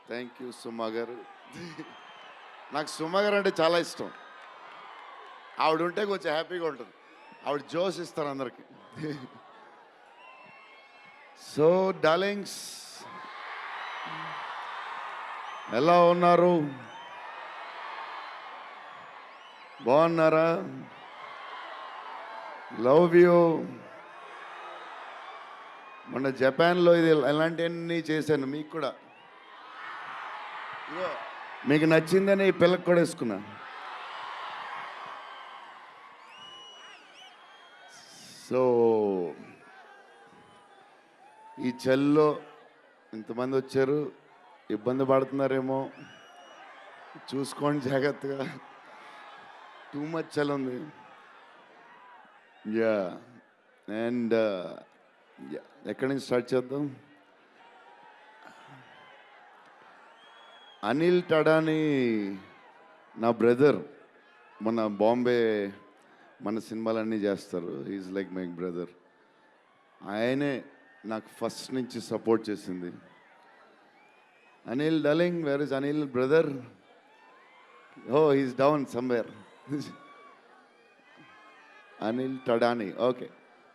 Thank you సుమా గారు. నాకు సుమా గారు అంటే చాలా ఇష్టం. ఆవిడ ఉంటే కొంచెం హ్యాపీగా ఉంటుంది. ఆవిడ జోష్ ఇస్తారు అందరికి. సో డార్లింగ్స్, ఎలా ఉన్నారు? బాగున్నారా? Love you. మొన్న జపాన్లో ఇది ఎలాంటివన్నీ చేశాను మీకు కూడా. ఇదిగో, మీకు నచ్చిందని ఈ పిల్లకి కూడా వేసుకున్నా. సో ఈ చలిలో ఇంతమంది వచ్చారు, ఇబ్బంది పడుతున్నారేమో, చూసుకోండి జాగ్రత్తగా. టూ మచ్ చలి ఉంది. యా అండ్ ఎక్కడి నుంచి స్టార్ట్ చేద్దాం? అనిల్ టడాని నా బ్రదర్. మన బాంబే మన సినిమాలన్నీ చేస్తారు. Is like my brother. ఆయనే నాకు ఫస్ట్ నుంచి సపోర్ట్ చేసింది. Anil darling, where is Anil brother? Oh is down somewhere. Anil Tadani, okay.